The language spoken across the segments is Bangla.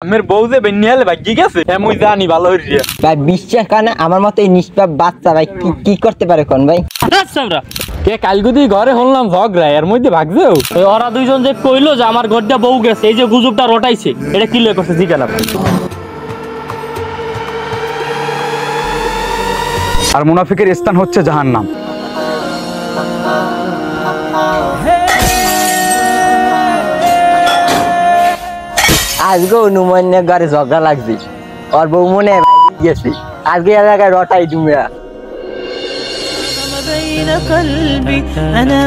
আমের বউ যে বেনিয়ালে ভাগ্যি গেছে মুই জানি ভালো হইছে ভাই বিশ্বাস কারণে আমার মতো এই নিষ্পাপ বাচ্চা ভাই কি করতে পারে কোন ভাই কে কালগুদি ঘরে হলাম ঝগড়া এর মধ্যে ভাগছেও ওরা দুইজন যে কইলো যে আমার ঘরটা বউ গেছে এই যে গুজবটা রটাইছে এটা কি লয় করছে জিজ্ঞাসা ভাই। আর মুনাফিকের স্থান হচ্ছে জাহান্নাম। আজকে অনুমানের ঘরে ঝগড়া লাগছে ওর বউ মনে গেছে আজকে এলাকায় রটাই দুমিয়া بين قلبي أنا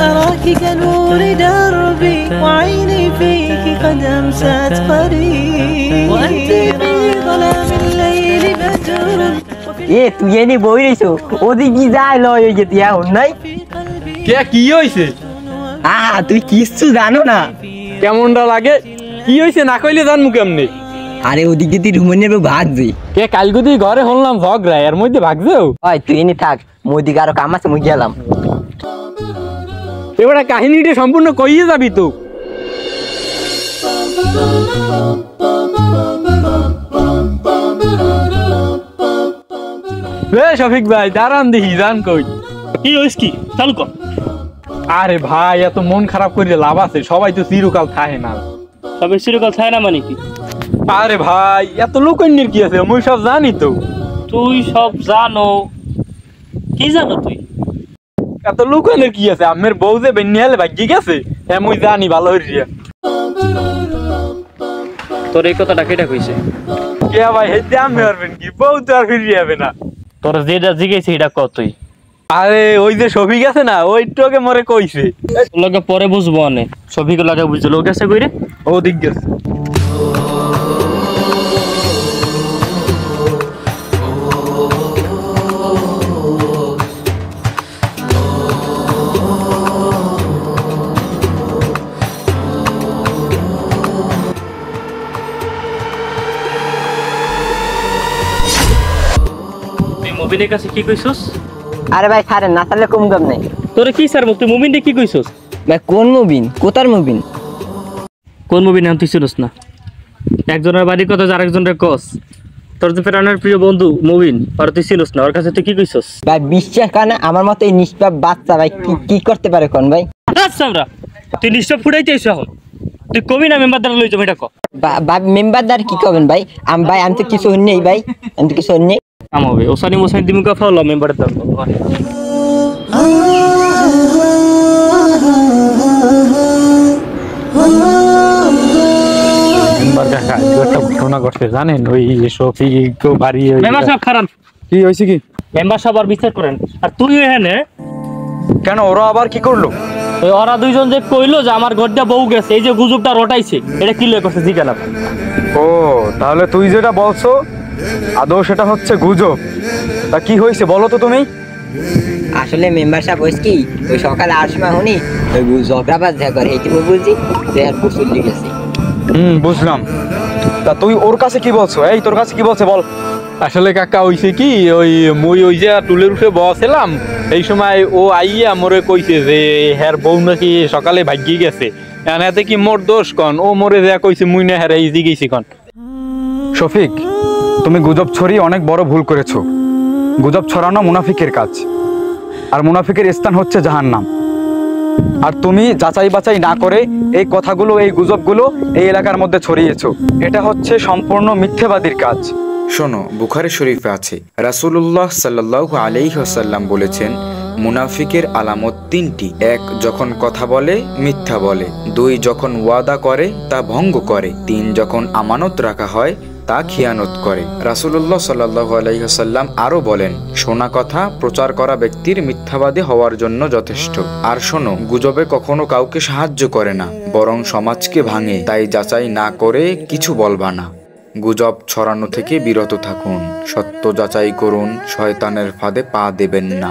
أراك كنور دربي وعيني فيك قد أمست قريب وأنت في ظلام الليل بدر তুই এনে বই রইছো ওদিকে যায় লয় ওই যে তুই এখন নাই কে কি হইছে তুই কিচ্ছু জানো না কেমনটা লাগে কি হইছে না কইলে জানমু কেমনে আরে ওদিকে তুই রুমনের ভাগছি কে কালগুদি ঘরে হলাম ঝগড়া এর মধ্যে ভাগছেও হয় তুই এনে থাক মোদিকে আরো কাম আছে মুই গেলাম এবারে কাহিনীটা সম্পূর্ণ কইয়ে যাবি তো শফিক ভাই দাঁড়ান দেখি জান কই কি হইছে কি চালু কর। আরে ভাই এত মন খারাপ করে লাভ আছে সবাই তো চিরকাল থাকে না তবে চিরকাল ছায় না মানে কি? আরে ভাই এত লোকন্যের কি আছে মুই সব জানি তো তুই সব জানো কি জানো তুই এত লোকনের কি আছে আমের বউ যে বেনিয়ালে ভাগ্যি গেছে মুই জানি ভালো হইছে তোর এই কথাটা কেটা কইছে কে ভাই হেতে আমি পারবেন কি বউ তো আর ফিরে যাবে না তোর যেটা জিজ্ঞেস এটা কর তুই। আরে ওই যে শফিক আছে না ওইটাকে মরে কইছে লগে পরে বুঝবো অনেক সফিক লাগে বুঝছো লোক আছে কইরে ও দিক গেছে মুমিনের কাছে কি কইছস? আরে ভাই ছাড়েন না তাহলে কম কম নেই তোরে কি স্যার তুই মুমিনরে কি কইছস? ভাই কোন মুবিন কোথার মুবিন কোন মুমিন নাম তুই চিনস না? একজনের বাড়ির কথা আরেকজনের কস তোর যে প্রাণের প্রিয় বন্ধু মুমিন আর তুই চিনস না ওর কাছে তুই কি কইছস? ভাই বিশ্বাস কারণে আমার মতো এই নিষ্পাপ বাচ্চা ভাই কি করতে পারে কোন ভাই সামরা তুই নিশ্চয় ফুটাইতেছ এখন তুই কবি না মেম্বারদার লইছ এটা ক মেম্বারদার কি করবেন ভাই ভাই আমি তো কিছু নেই ভাই আমি তো কিছু নেই আমাবে ওসানি মোসানি দিমু কা ফাওলা মেম্বারদার ঘটনা ঘটছে জানেন ওই শফিক বাড়ি মেম্বার সাহেব খারাপ কি হয়েছে কি? মেম্বার সাহেব আর বিচার করেন আর তুই এখানে কেন ওরা আবার কি করলো? ওরা দুইজন যে কইলো যে আমার ঘরটা বউ গেছে এই যে গুজবটা রটাইছে এটা কি লয় করছে জিজ্ঞাসা ভাই। ও তাহলে তুই যেটা বলছো আদৌ সেটা হচ্ছে গুজব। তা কি হয়েছে বলো তো তুমি? আসলে মেম্বার সাহেব হয়েছে কি ওই সকালে আর সময় শুনি ওই ঝগড়া বাজ দেখা করে এইটি বুঝছি যে আর প্রচুর লিখেছি বুঝলাম। তা তুই ওর কাছে কি বলছো? এই তোর কাছে কি বলছে বল। আসলে কাকা হইছে কি ওই মুই ওই যে টুলের উঠে বসেলাম এই সময় ও আইয়া মোরে কইছে যে হ্যার বউ নাকি সকালে ভাগ্যি গেছে এতে কি মোর দোষ কন ও মোরে যা কইছে মুই না হ্যাঁ ইজি গেছি কন। শফিক তুমি গুজব ছড়িয়ে অনেক বড় ভুল করেছো। গুজব ছড়ানো মুনাফিকের কাজ আর মুনাফিকের স্থান হচ্ছে জাহান্নাম। আর তুমি যাচাই বাছাই না করে এই কথাগুলো এই গুজবগুলো এই এলাকার মধ্যে ছড়িয়েছো। এটা হচ্ছে সম্পূর্ণ মিথ্যাবাদীর কাজ। শোনো, বুখারী শরীফে আছে রাসূলুল্লাহ সাল্লাল্লাহু আলাইহি ওয়াসাল্লাম বলেছেন, মুনাফিকের আলামত তিনটি। ১. যখন কথা বলে মিথ্যা বলে। ২. যখন ওয়াদা করে তা ভঙ্গ করে। ৩. যখন আমানত রাখা হয় তা খিয়ানত করে। রাসূলুল্লাহ সাল্লাল্লাহু আলাইহি ওয়াসাল্লাম আরো বলেন, শোনা কথা প্রচার করা ব্যক্তির মিথ্যাবাদী হওয়ার জন্য যথেষ্ট। আর শোনো, গুজবে কখনো কাউকে সাহায্য করে না, বরং সমাজকে ভাঙে। তাই যাচাই না করে কিছু বলবা না। গুজব ছড়ানো থেকে বিরত থাকুন, সত্য যাচাই করুন, শয়তানের ফাঁদে পা দেবেন না।